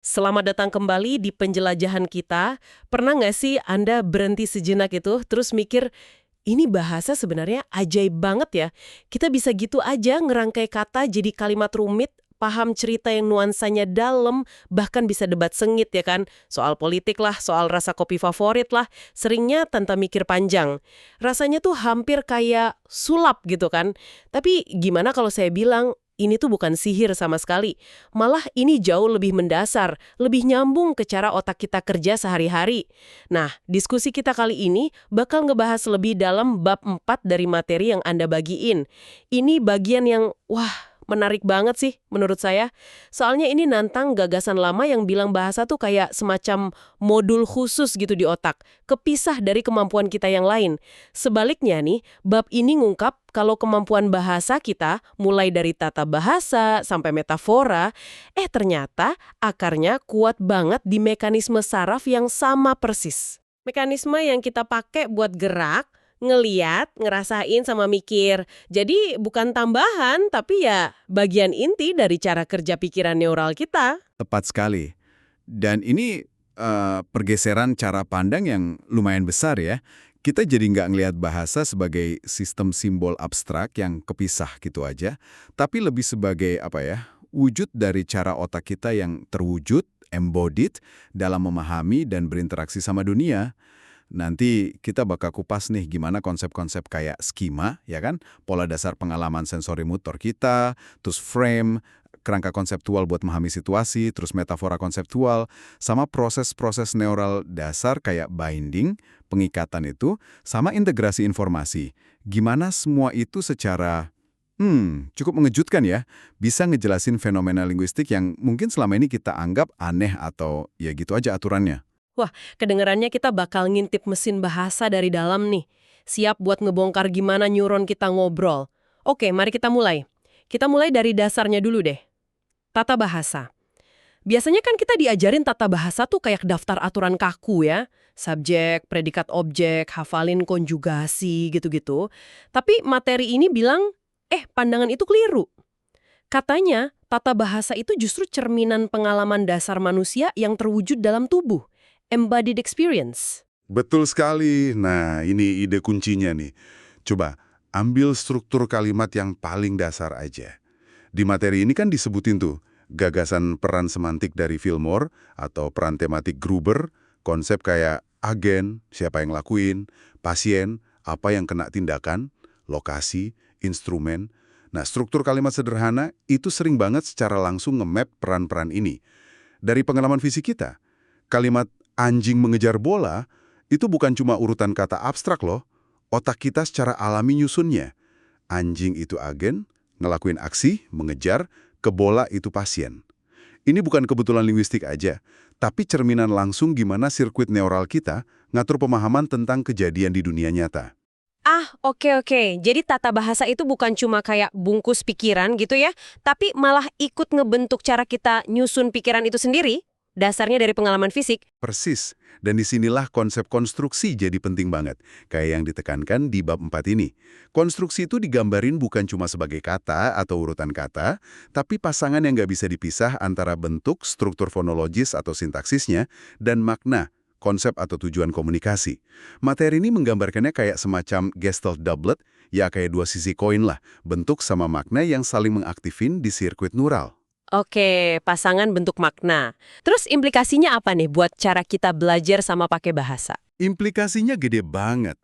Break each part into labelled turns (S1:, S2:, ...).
S1: Selamat datang kembali di penjelajahan kita. Pernah nggak sih Anda berhenti sejenak itu, terus mikir, ini bahasa sebenarnya ajaib banget ya. Kita bisa gitu aja ngerangkai kata jadi kalimat rumit, paham cerita yang nuansanya dalam, bahkan bisa debat sengit ya kan. Soal politik lah, soal rasa kopi favorit lah, seringnya tanpa mikir panjang. Rasanya tuh hampir kayak sulap gitu kan. Tapi gimana kalau saya bilang, ini tuh bukan sihir sama sekali. Malah ini jauh lebih mendasar, lebih nyambung ke cara otak kita kerja sehari-hari. Nah, diskusi kita kali ini bakal ngebahas lebih dalam bab 4 dari materi yang Anda bagiin. Ini bagian yang, wah, menarik banget sih menurut saya. Soalnya ini nantang gagasan lama yang bilang bahasa tuh kayak semacam modul khusus gitu di otak, kepisah dari kemampuan kita yang lain. Sebaliknya nih, bab ini ngungkap kalau kemampuan bahasa kita, mulai dari tata bahasa sampai metafora, ternyata akarnya kuat banget di mekanisme saraf yang sama persis. Mekanisme yang kita pakai buat gerak, ngeliat, ngerasain sama mikir. Jadi bukan tambahan, tapi ya bagian inti dari cara kerja pikiran neural kita.
S2: Tepat sekali. Dan ini pergeseran cara pandang yang lumayan besar ya. Kita jadi nggak ngelihat bahasa sebagai sistem simbol abstrak yang kepisah gitu aja, tapi lebih sebagai apa ya, wujud dari cara otak kita yang terwujud, embodied, dalam memahami dan berinteraksi sama dunia. Nanti kita bakal kupas nih gimana konsep-konsep kayak skema, ya kan? Pola dasar pengalaman sensori motor kita, terus frame, kerangka konseptual buat memahami situasi, terus metafora konseptual, sama proses-proses neural dasar kayak binding, pengikatan itu, sama integrasi informasi. Gimana semua itu secara, cukup mengejutkan ya, bisa ngejelasin fenomena linguistik yang mungkin selama ini kita anggap aneh atau ya gitu aja aturannya.
S1: Wah, kedengarannya kita bakal ngintip mesin bahasa dari dalam nih. Siap buat ngebongkar gimana neuron kita ngobrol. Oke, mari kita mulai. Kita mulai dari dasarnya dulu deh. Tata bahasa. Biasanya kan kita diajarin tata bahasa tuh kayak daftar aturan kaku ya. Subjek, predikat objek, hafalin konjugasi gitu-gitu. Tapi materi ini bilang, pandangan itu keliru. Katanya, tata bahasa itu justru cerminan pengalaman dasar manusia yang terwujud dalam tubuh. Embodied experience.
S3: Betul sekali. Nah, ini ide kuncinya nih. Coba, ambil struktur kalimat yang paling dasar aja. Di materi ini kan disebutin tuh, gagasan peran semantik dari Fillmore atau peran tematik Gruber, konsep kayak agen, siapa yang lakuin, pasien, apa yang kena tindakan, lokasi, instrumen. Nah, struktur kalimat sederhana itu sering banget secara langsung nge-map peran-peran ini. Dari pengalaman fisik kita, kalimat anjing mengejar bola, itu bukan cuma urutan kata abstrak loh. Otak kita secara alami nyusunnya. Anjing itu agen, ngelakuin aksi, mengejar, ke bola itu pasien. Ini bukan kebetulan linguistik aja, tapi cerminan langsung gimana sirkuit neural kita ngatur pemahaman tentang kejadian di dunia nyata.
S1: Oke. Jadi tata bahasa itu bukan cuma kayak bungkus pikiran gitu ya, tapi malah ikut ngebentuk cara kita nyusun pikiran itu sendiri, dasarnya dari pengalaman fisik.
S3: Persis, dan disinilah konsep konstruksi jadi penting banget, kayak yang ditekankan di bab 4 ini. Konstruksi itu digambarin bukan cuma sebagai kata atau urutan kata, tapi pasangan yang nggak bisa dipisah antara bentuk, struktur fonologis atau sintaksisnya, dan makna, konsep atau tujuan komunikasi. Materi ini menggambarkannya kayak semacam Gestalt doublet, ya kayak dua sisi koin lah, bentuk sama makna yang saling mengaktifin di sirkuit neural.
S1: Oke, pasangan bentuk makna. Terus implikasinya apa nih buat cara kita belajar sama pakai bahasa?
S3: Implikasinya gede banget.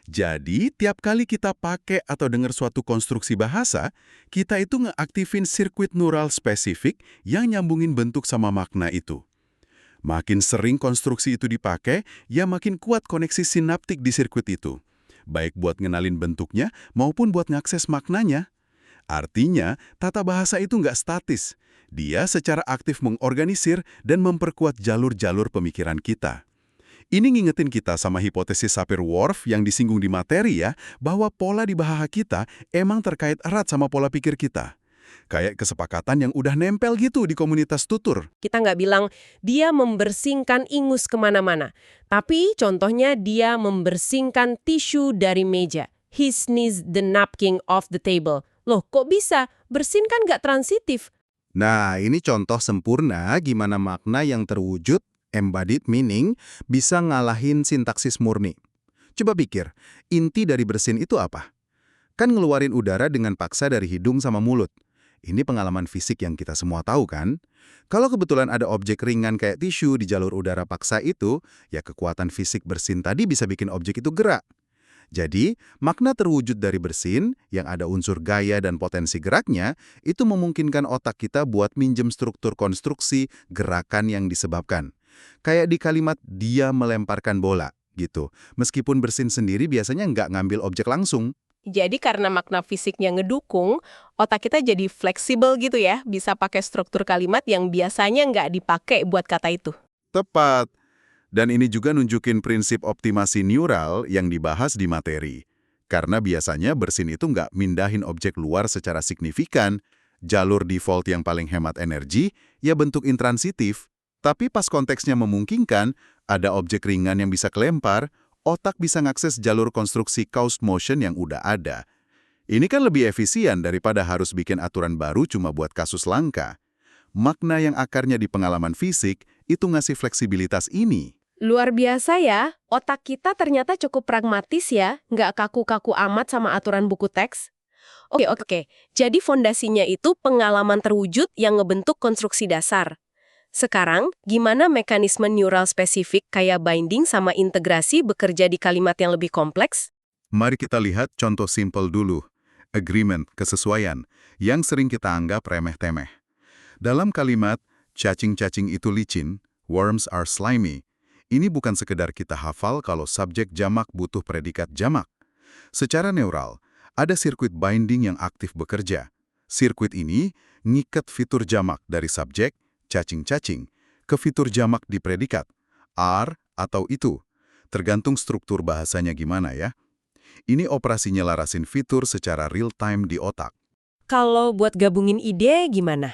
S3: Jadi, tiap kali kita pakai atau dengar suatu konstruksi bahasa, kita itu ngeaktifin sirkuit neural spesifik yang nyambungin bentuk sama makna itu. Makin sering konstruksi itu dipakai, ya makin kuat koneksi sinaptik di sirkuit itu. Baik buat ngenalin bentuknya maupun buat ngakses maknanya. Artinya, tata bahasa itu nggak statis. Dia secara aktif mengorganisir dan memperkuat jalur-jalur pemikiran kita. Ini ngingetin kita sama hipotesis Sapir-Whorf yang disinggung di materi ya, bahwa pola di bahasa kita emang terkait erat sama pola pikir kita. Kayak kesepakatan yang udah nempel gitu di komunitas tutur.
S1: Kita nggak bilang dia membersihkan ingus kemana-mana. Tapi contohnya dia membersihkan tisu dari meja. He sneezed the napkin off the table. Loh, kok bisa? Bersin kan nggak transitif.
S4: Nah, ini contoh sempurna gimana makna yang terwujud, embodied meaning, bisa ngalahin sintaksis murni. Coba pikir, inti dari bersin itu apa? Kan ngeluarin udara dengan paksa dari hidung sama mulut. Ini pengalaman fisik yang kita semua tahu kan? Kalau kebetulan ada objek ringan kayak tisu di jalur udara paksa itu, ya kekuatan fisik bersin tadi bisa bikin objek itu gerak. Jadi, makna terwujud dari bersin, yang ada unsur gaya dan potensi geraknya, itu memungkinkan otak kita buat minjem struktur konstruksi gerakan yang disebabkan. Kayak di kalimat, dia melemparkan bola, gitu. Meskipun bersin sendiri biasanya nggak ngambil objek langsung.
S1: Jadi karena makna fisiknya ngedukung, otak kita jadi fleksibel gitu ya, bisa pakai struktur kalimat yang biasanya nggak dipakai buat kata itu.
S2: Tepat. Dan ini juga nunjukin prinsip optimasi neural yang dibahas di materi. Karena biasanya bersin itu nggak mindahin objek luar secara signifikan, jalur default yang paling hemat energi, ya bentuk intransitif. Tapi pas konteksnya memungkinkan, ada objek ringan yang bisa kelempar, otak bisa ngakses jalur konstruksi cause motion yang udah ada. Ini kan lebih efisien daripada harus bikin aturan baru cuma buat kasus langka. Makna yang akarnya di pengalaman fisik itu ngasih fleksibilitas ini.
S1: Luar biasa ya, otak kita ternyata cukup pragmatis ya, nggak kaku-kaku amat sama aturan buku teks. Oke. Jadi fondasinya itu pengalaman terwujud yang ngebentuk konstruksi dasar. Sekarang, gimana mekanisme neural spesifik kayak binding sama integrasi bekerja di kalimat yang lebih kompleks?
S2: Mari kita lihat contoh simpel dulu. Agreement, kesesuaian, yang sering kita anggap remeh-temeh. Dalam kalimat, cacing-cacing itu licin, worms are slimy, ini bukan sekedar kita hafal kalau subjek jamak butuh predikat jamak. Secara neural, ada sirkuit binding yang aktif bekerja. Sirkuit ini ngikat fitur jamak dari subjek, cacing-cacing, ke fitur jamak di predikat, are atau itu. Tergantung struktur bahasanya gimana ya. Ini operasi nyelarasin fitur secara real-time di otak.
S1: Kalau buat gabungin ide gimana?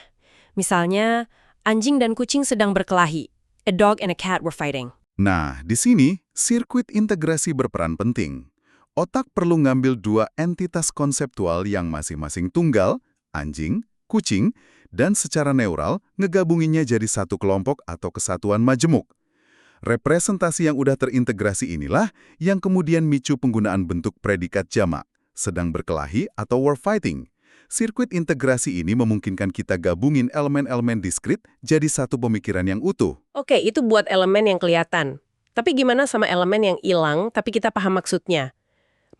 S1: Misalnya, anjing dan kucing sedang berkelahi. A dog and a cat were fighting.
S2: Nah, di sini, sirkuit integrasi berperan penting. Otak perlu ngambil dua entitas konseptual yang masing-masing tunggal, anjing, kucing, dan secara neural ngegabunginnya jadi satu kelompok atau kesatuan majemuk. Representasi yang udah terintegrasi inilah yang kemudian micu penggunaan bentuk predikat jamak, sedang berkelahi atau were fighting. Sirkuit integrasi ini memungkinkan kita gabungin elemen-elemen diskrit jadi satu pemikiran yang utuh.
S1: Oke, itu buat elemen yang kelihatan. Tapi gimana sama elemen yang hilang tapi kita paham maksudnya?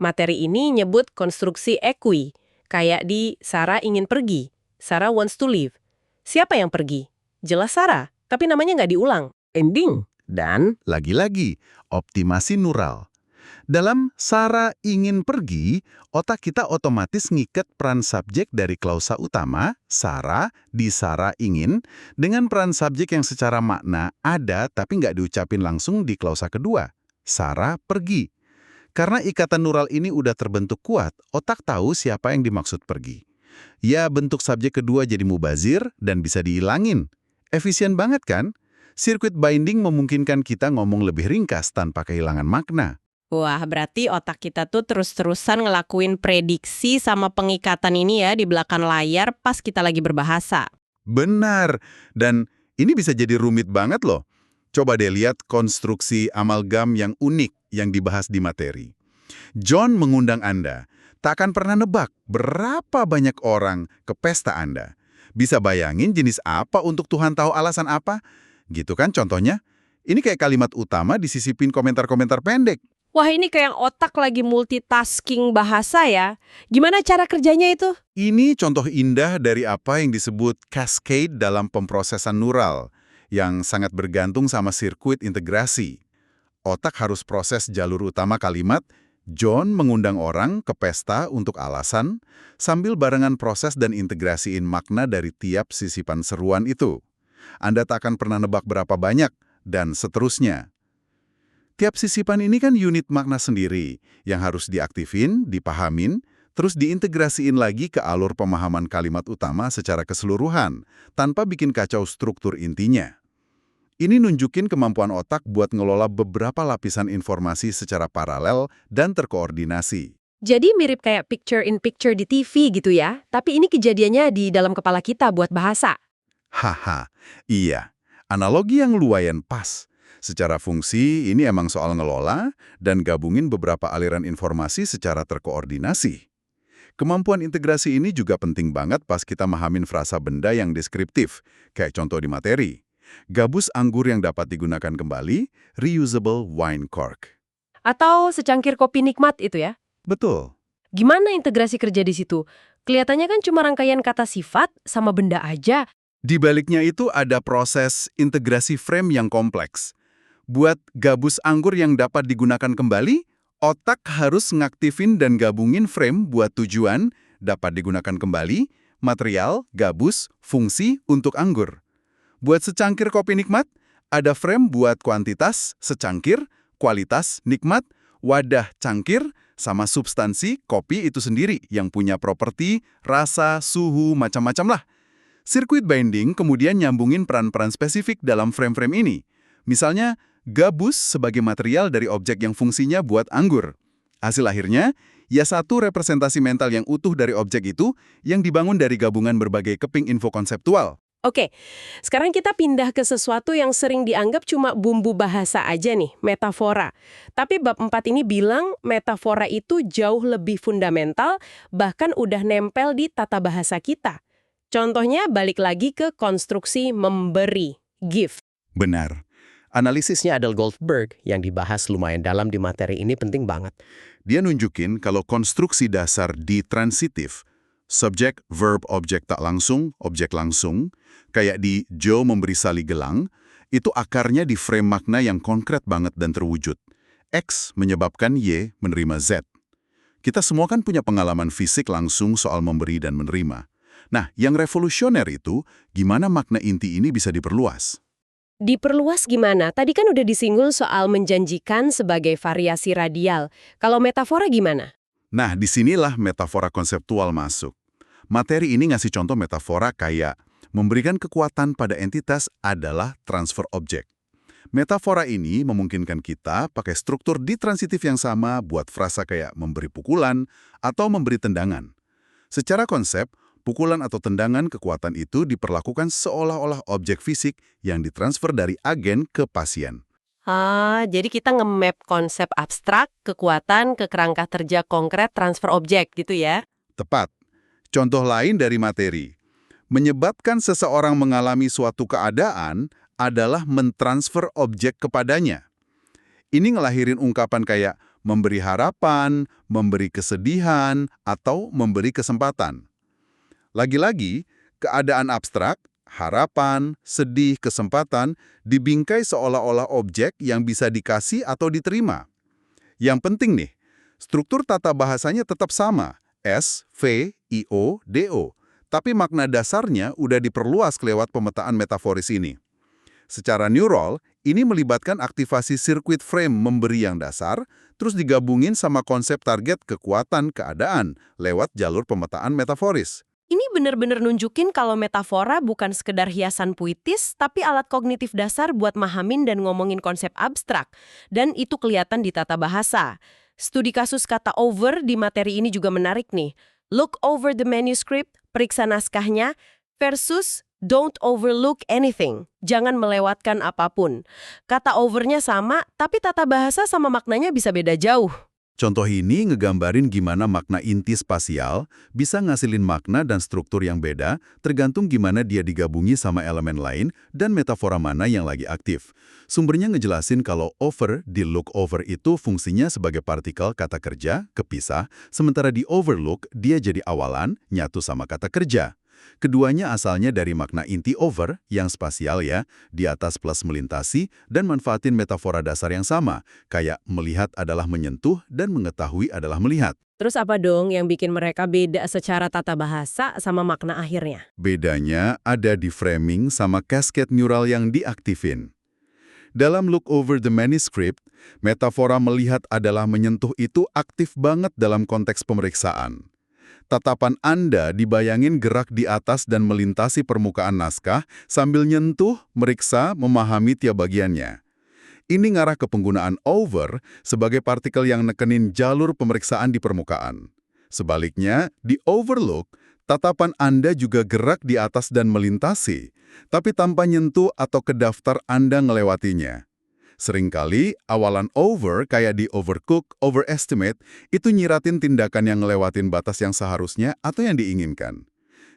S1: Materi ini nyebut konstruksi equi, kayak di Sarah ingin pergi, Sarah wants to leave. Siapa yang pergi? Jelas Sarah, tapi namanya nggak diulang. Ending.
S4: Dan, lagi-lagi, optimasi neural. Dalam Sarah ingin pergi, otak kita otomatis ngikat peran subjek dari klausa utama, Sarah, di Sarah ingin, dengan peran subjek yang secara makna ada tapi nggak diucapin langsung di klausa kedua, Sarah pergi. Karena ikatan neural ini udah terbentuk kuat, otak tahu siapa yang dimaksud pergi. Ya, bentuk subjek kedua jadi mubazir dan bisa dihilangin. Efisien banget kan? Sirkuit binding memungkinkan kita ngomong lebih ringkas tanpa kehilangan makna.
S1: Wah, berarti otak kita tuh terus-terusan ngelakuin prediksi sama pengikatan ini ya di belakang layar pas kita lagi berbahasa.
S2: Benar, dan ini bisa jadi rumit banget loh. Coba deh lihat konstruksi amalgam yang unik yang dibahas di materi. John mengundang Anda, tak akan pernah nebak berapa banyak orang ke pesta Anda. Bisa bayangin jenis apa untuk Tuhan tahu alasan apa? Gitu kan contohnya? Ini kayak kalimat utama disisipin komentar-komentar pendek.
S1: Wah, ini kayak otak lagi multitasking bahasa ya. Gimana cara kerjanya itu?
S2: Ini contoh indah dari apa yang disebut cascade dalam pemrosesan neural, yang sangat bergantung sama sirkuit integrasi. Otak harus proses jalur utama kalimat, John mengundang orang ke pesta untuk alasan, sambil barengan proses dan integrasiin makna dari tiap sisipan seruan itu. Anda tak akan pernah nebak berapa banyak, dan seterusnya. Tiap sisipan ini kan unit makna sendiri, yang harus diaktifin, dipahamin, terus diintegrasiin lagi ke alur pemahaman kalimat utama secara keseluruhan, tanpa bikin kacau struktur intinya. Ini nunjukin kemampuan otak buat ngelola beberapa lapisan informasi secara paralel dan terkoordinasi.
S1: Jadi mirip kayak picture in picture di TV gitu ya, tapi ini kejadiannya di dalam kepala kita buat bahasa.
S3: Haha, iya. Analogi yang lumayan pas. Secara fungsi, ini emang soal ngelola dan gabungin beberapa aliran informasi secara terkoordinasi. Kemampuan integrasi ini juga penting banget pas kita mahamin frasa benda yang deskriptif, kayak contoh di materi. Gabus anggur yang dapat digunakan kembali, reusable wine cork.
S1: Atau secangkir kopi nikmat itu ya?
S3: Betul.
S1: Gimana integrasi kerja di situ? Kelihatannya kan cuma rangkaian kata sifat sama benda aja.
S3: Di baliknya itu ada proses integrasi frame yang kompleks. Buat gabus anggur yang dapat digunakan kembali, otak harus ngaktifin dan gabungin frame buat tujuan, dapat digunakan kembali, material, gabus, fungsi untuk anggur. Buat secangkir kopi nikmat, ada frame buat kuantitas, secangkir, kualitas, nikmat, wadah cangkir, sama substansi kopi itu sendiri yang punya properti, rasa, suhu, macam-macam lah. Circuit binding kemudian nyambungin peran-peran spesifik dalam frame-frame ini. Misalnya, gabus sebagai material dari objek yang fungsinya buat anggur. Hasil akhirnya, ya satu representasi mental yang utuh dari objek itu yang dibangun dari gabungan berbagai keping info konseptual.
S1: Oke, sekarang kita pindah ke sesuatu yang sering dianggap cuma bumbu bahasa aja nih, metafora. Tapi bab 4 ini bilang metafora itu jauh lebih fundamental, bahkan udah nempel di tata bahasa kita. Contohnya balik lagi ke konstruksi memberi, give.
S3: Benar.
S5: Analisisnya Adele Goldberg yang dibahas lumayan dalam di materi ini penting banget.
S3: Dia nunjukin kalau konstruksi dasar ditransitif, subjek, verb, objek tak langsung, objek langsung, kayak di Joe memberi Sally gelang, itu akarnya di frame makna yang konkret banget dan terwujud. X menyebabkan Y menerima Z. Kita semua kan punya pengalaman fisik langsung soal memberi dan menerima. Nah, yang revolusioner itu, gimana makna inti ini bisa diperluas?
S1: Diperluas gimana? Tadi kan udah disinggung soal menjanjikan sebagai variasi radial. Kalau metafora gimana?
S3: Nah, disinilah metafora konseptual masuk. Materi ini ngasih contoh metafora kayak memberikan kekuatan pada entitas adalah transfer objek. Metafora ini memungkinkan kita pakai struktur ditransitif yang sama buat frasa kayak memberi pukulan atau memberi tendangan. Secara konsep, pukulan atau tendangan kekuatan itu diperlakukan seolah-olah objek fisik yang ditransfer dari agen ke pasien.
S1: Jadi kita nge-map konsep abstrak, kekuatan, ke kerangka kerja konkret, transfer objek gitu ya?
S3: Tepat. Contoh lain dari materi. Menyebabkan seseorang mengalami suatu keadaan adalah mentransfer objek kepadanya. Ini ngelahirin ungkapan kayak memberi harapan, memberi kesedihan, atau memberi kesempatan. Lagi-lagi, keadaan abstrak, harapan, sedih, kesempatan, dibingkai seolah-olah objek yang bisa dikasih atau diterima. Yang penting nih, struktur tata bahasanya tetap sama, S, V, I, O, D, O. Tapi makna dasarnya udah diperluas lewat pemetaan metaforis ini. Secara neural, ini melibatkan aktivasi sirkuit frame memberi yang dasar, terus digabungin sama konsep target kekuatan keadaan lewat jalur pemetaan metaforis.
S1: Ini bener-bener nunjukin kalau metafora bukan sekedar hiasan puitis, tapi alat kognitif dasar buat mahamin dan ngomongin konsep abstrak. Dan itu kelihatan di tata bahasa. Studi kasus kata over di materi ini juga menarik nih. Look over the manuscript, periksa naskahnya, versus don't overlook anything. Jangan melewatkan apapun. Kata overnya sama, tapi tata bahasa sama maknanya bisa beda jauh.
S3: Contoh ini ngegambarin gimana makna inti spasial bisa ngasilin makna dan struktur yang beda tergantung gimana dia digabungi sama elemen lain dan metafora mana yang lagi aktif. Sumbernya ngejelasin kalau over di look over itu fungsinya sebagai partikel kata kerja, kepisah, sementara di overlook dia jadi awalan, nyatu sama kata kerja. Keduanya asalnya dari makna inti over, yang spasial ya, di atas plus melintasi, dan manfaatin metafora dasar yang sama, kayak melihat adalah menyentuh dan mengetahui adalah melihat.
S1: Terus apa dong yang bikin mereka beda secara tata bahasa sama makna akhirnya?
S3: Bedanya ada di framing sama cascade neural yang diaktifin. Dalam Look Over the Manuscript, metafora melihat adalah menyentuh itu aktif banget dalam konteks pemeriksaan. Tatapan Anda dibayangin gerak di atas dan melintasi permukaan naskah sambil nyentuh, meriksa, memahami tiap bagiannya. Ini ngarah ke penggunaan over sebagai partikel yang nekenin jalur pemeriksaan di permukaan. Sebaliknya, di overlook, Tatapan Anda juga gerak di atas dan melintasi, tapi tanpa nyentuh atau ke daftar Anda ngelewatinya. Seringkali, awalan over kayak di overcook, overestimate, itu nyiratin tindakan yang ngelewatin batas yang seharusnya atau yang diinginkan.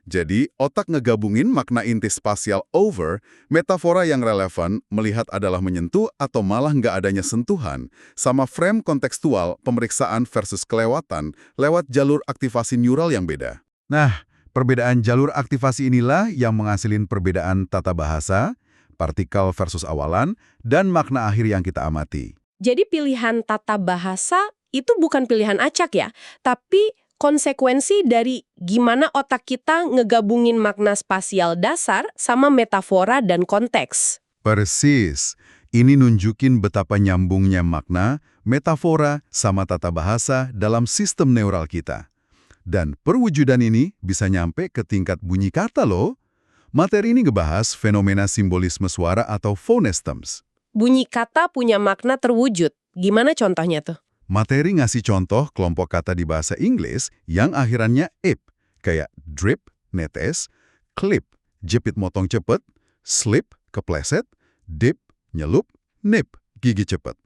S3: Jadi, otak ngegabungin makna inti spasial over, metafora yang relevan melihat adalah menyentuh atau malah nggak adanya sentuhan, sama frame kontekstual pemeriksaan versus kelewatan lewat jalur aktivasi neural yang beda.
S2: Nah, perbedaan jalur aktivasi inilah yang menghasilin perbedaan tata bahasa, partikel versus awalan, dan makna akhir yang kita amati.
S1: Jadi pilihan tata bahasa itu bukan pilihan acak ya, tapi konsekuensi dari gimana otak kita ngegabungin makna spasial dasar sama metafora dan konteks.
S2: Persis. Ini nunjukin betapa nyambungnya makna, metafora, sama tata bahasa dalam sistem neural kita. Dan perwujudan ini bisa nyampe ke tingkat bunyi kata loh. Materi ini ngebahas fenomena simbolisme suara atau phonestomes.
S1: Bunyi kata punya makna terwujud. Gimana contohnya tuh?
S2: Materi ngasih contoh kelompok kata di bahasa Inggris yang akhirannya ip, kayak drip, netes, clip, jepit motong cepet, slip, kepleset, dip, nyelup, nip, gigi cepet.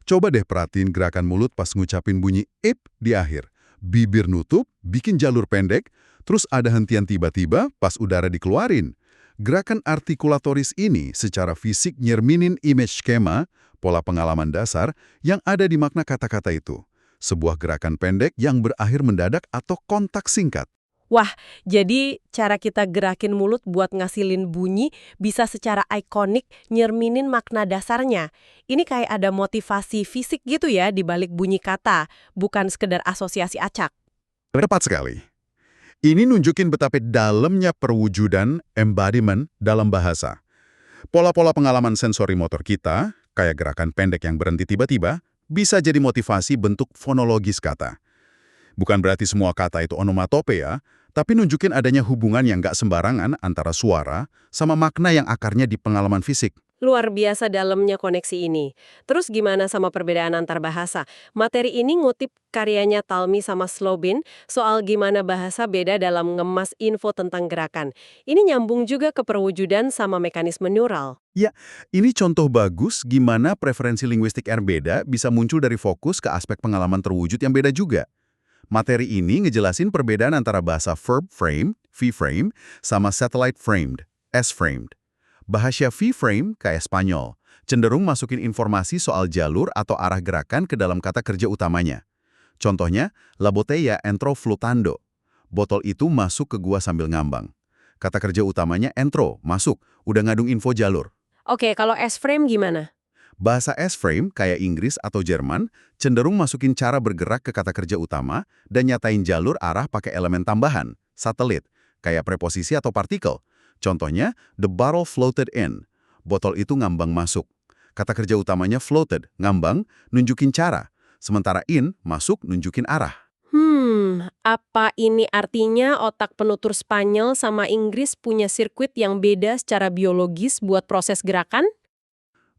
S2: Coba deh perhatiin gerakan mulut pas ngucapin bunyi ip di akhir. Bibir nutup, bikin jalur pendek, terus ada hentian tiba-tiba pas udara dikeluarin. Gerakan artikulatoris ini secara fisik nyerminin image skema, pola pengalaman dasar yang ada di makna kata-kata itu. Sebuah gerakan pendek yang berakhir mendadak atau kontak singkat.
S1: Wah, jadi cara kita gerakin mulut buat ngasilin bunyi bisa secara ikonik nyerminin makna dasarnya. Ini kayak ada motivasi fisik gitu ya di balik bunyi kata, bukan sekedar asosiasi acak.
S2: Tepat sekali. Ini nunjukin betapa dalamnya perwujudan embodiment dalam bahasa. Pola-pola pengalaman sensori motor kita, kayak gerakan pendek yang berhenti tiba-tiba, bisa jadi motivasi bentuk fonologis kata. Bukan berarti semua kata itu onomatope ya, tapi nunjukin adanya hubungan yang nggak sembarangan antara suara sama makna yang akarnya di pengalaman fisik.
S1: Luar biasa dalamnya koneksi ini. Terus gimana sama perbedaan antar bahasa? Materi ini ngutip karyanya Talmi sama Slobin soal gimana bahasa beda dalam ngemas info tentang gerakan. Ini nyambung juga ke perwujudan sama mekanisme neural.
S2: Ya, ini contoh bagus gimana preferensi linguistik yang beda bisa muncul dari fokus ke aspek pengalaman terwujud yang beda juga. Materi ini ngejelasin perbedaan antara bahasa verb frame, V-frame, sama satellite framed, S-framed. Bahasa V-frame, kayak Spanyol, cenderung masukin informasi soal jalur atau arah gerakan ke dalam kata kerja utamanya. Contohnya, la botella entró flotando. Botol itu masuk ke gua sambil ngambang. Kata kerja utamanya entro, masuk, udah ngadung info jalur.
S1: Oke, kalau S-frame gimana?
S2: Bahasa S-frame, kayak Inggris atau Jerman, cenderung masukin cara bergerak ke kata kerja utama dan nyatain jalur arah pakai elemen tambahan, satelit, kayak preposisi atau partikel. Contohnya, the bottle floated in. Botol itu ngambang masuk. Kata kerja utamanya floated, ngambang, nunjukin cara. Sementara in, masuk, nunjukin arah.
S1: Apa ini artinya otak penutur Spanyol sama Inggris punya sirkuit yang beda secara biologis buat proses gerakan?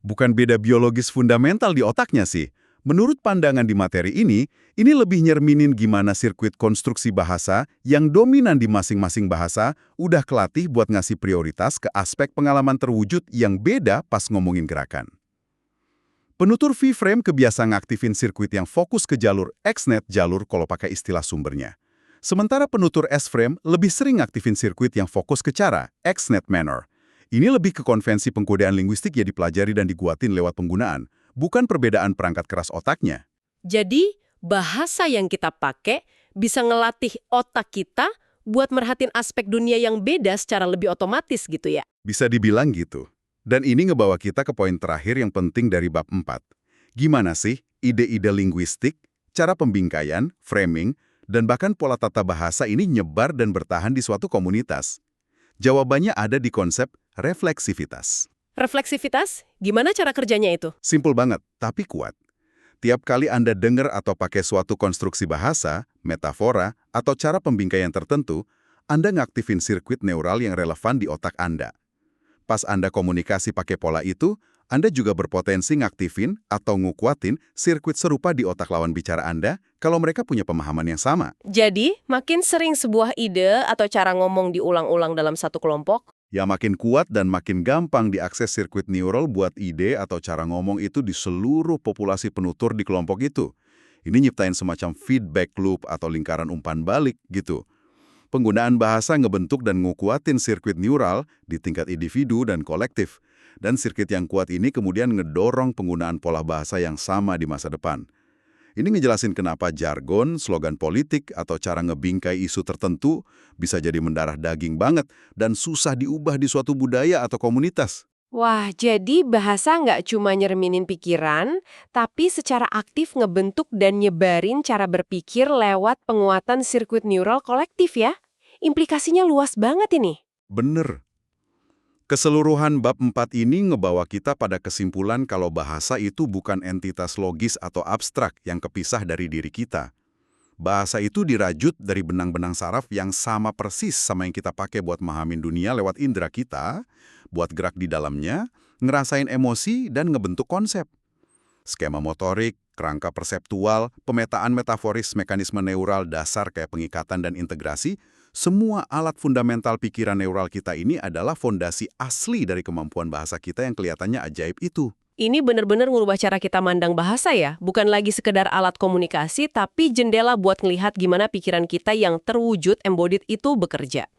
S2: Bukan beda biologis fundamental di otaknya sih. Menurut pandangan di materi ini lebih nyerminin gimana sirkuit konstruksi bahasa yang dominan di masing-masing bahasa udah kelatih buat ngasih prioritas ke aspek pengalaman terwujud yang beda pas ngomongin gerakan. Penutur V-frame kebiasa ngaktifin sirkuit yang fokus ke jalur X-net jalur kalau pakai istilah sumbernya. Sementara penutur S-frame lebih sering ngaktifin sirkuit yang fokus ke cara X-net manner. Ini lebih ke konvensi pengkodaan linguistik yang dipelajari dan diguatin lewat penggunaan, bukan perbedaan perangkat keras otaknya.
S1: Jadi, bahasa yang kita pakai bisa ngelatih otak kita buat merhatiin aspek dunia yang beda secara lebih otomatis gitu ya?
S2: Bisa dibilang gitu. Dan ini ngebawa kita ke poin terakhir yang penting dari bab 4. Gimana sih ide-ide linguistik, cara pembingkaian, framing, dan bahkan pola tata bahasa ini nyebar dan bertahan di suatu komunitas? Jawabannya ada di konsep refleksivitas.
S1: Refleksivitas? Gimana cara kerjanya itu?
S2: Simpel banget, tapi kuat. Tiap kali Anda dengar atau pakai suatu konstruksi bahasa, metafora, atau cara pembingkaian tertentu, Anda ngaktifin sirkuit neural yang relevan di otak Anda. Pas Anda komunikasi pakai pola itu,
S3: Anda juga berpotensi ngaktifin atau ngukuatin sirkuit serupa di otak lawan bicara Anda kalau mereka punya pemahaman yang sama.
S1: Jadi, makin sering sebuah ide atau cara ngomong diulang-ulang dalam satu kelompok,
S3: Ya makin kuat dan makin gampang diakses sirkuit neural buat ide atau cara ngomong itu di seluruh populasi penutur di kelompok itu. Ini nyiptain semacam feedback loop atau lingkaran umpan balik gitu. Penggunaan bahasa ngebentuk dan ngukuatin sirkuit neural di tingkat individu dan kolektif. Dan sirkuit yang kuat ini kemudian ngedorong penggunaan pola bahasa yang sama di masa depan. Ini ngejelasin kenapa jargon, slogan politik, atau cara ngebingkai isu tertentu bisa jadi mendarah daging banget dan susah diubah di suatu budaya atau komunitas.
S1: wah, jadi bahasa nggak cuma nyerminin pikiran, tapi secara aktif ngebentuk dan nyebarin cara berpikir lewat penguatan sirkuit neural kolektif ya? Implikasinya luas banget ini.
S3: Bener. Keseluruhan bab 4 ini ngebawa kita pada kesimpulan kalau bahasa itu bukan entitas logis atau abstrak yang kepisah dari diri kita. Bahasa itu dirajut dari benang-benang saraf yang sama persis sama yang kita pakai buat memahami dunia lewat indera kita, buat gerak di dalamnya, ngerasain emosi, dan ngebentuk konsep. Skema motorik, kerangka perseptual, pemetaan metaforis mekanisme neural dasar kayak pengikatan dan integrasi, semua alat fundamental pikiran neural kita ini adalah fondasi asli dari kemampuan bahasa kita yang kelihatannya ajaib itu.
S1: Ini benar-benar ngubah cara kita mandang bahasa ya, bukan lagi sekedar alat komunikasi, tapi jendela buat ngelihat gimana pikiran kita yang terwujud embodied itu bekerja.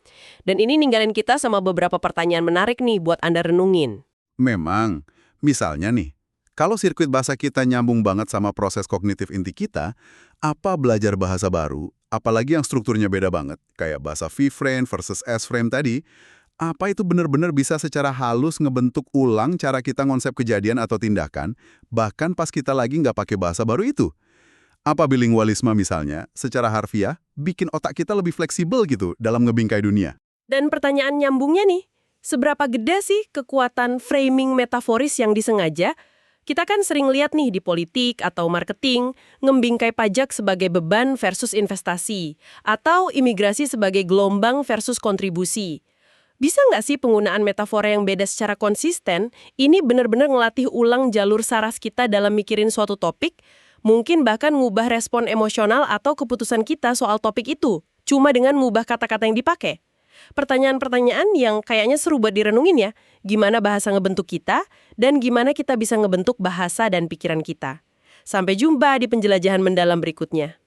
S1: Dan ini ninggalin kita sama beberapa pertanyaan menarik nih buat Anda renungin.
S3: Memang, misalnya nih, kalau sirkuit bahasa kita nyambung banget sama proses kognitif inti kita, apa belajar bahasa baru, apalagi yang strukturnya beda banget, kayak bahasa V-frame versus S-frame tadi, apa itu benar-benar bisa secara halus ngebentuk ulang cara kita ngonsep kejadian atau tindakan, bahkan pas kita lagi nggak pakai bahasa baru itu? Apa bilingualisme misalnya, secara harfiah, bikin otak kita lebih fleksibel gitu dalam ngebingkai dunia?
S1: Dan pertanyaan nyambungnya nih, seberapa gede sih kekuatan framing metaforis yang disengaja? Kita kan sering lihat nih di politik atau marketing, ngembingkai pajak sebagai beban versus investasi, atau imigrasi sebagai gelombang versus kontribusi. Bisa nggak sih penggunaan metafora yang beda secara konsisten, ini benar-benar ngelatih ulang jalur saras kita dalam mikirin suatu topik, mungkin bahkan ngubah respon emosional atau keputusan kita soal topik itu, cuma dengan ngubah kata-kata yang dipakai? Pertanyaan-pertanyaan yang kayaknya seru buat direnungin ya, gimana bahasa ngebentuk kita, dan gimana kita bisa ngebentuk bahasa dan pikiran kita. Sampai jumpa di penjelajahan mendalam berikutnya.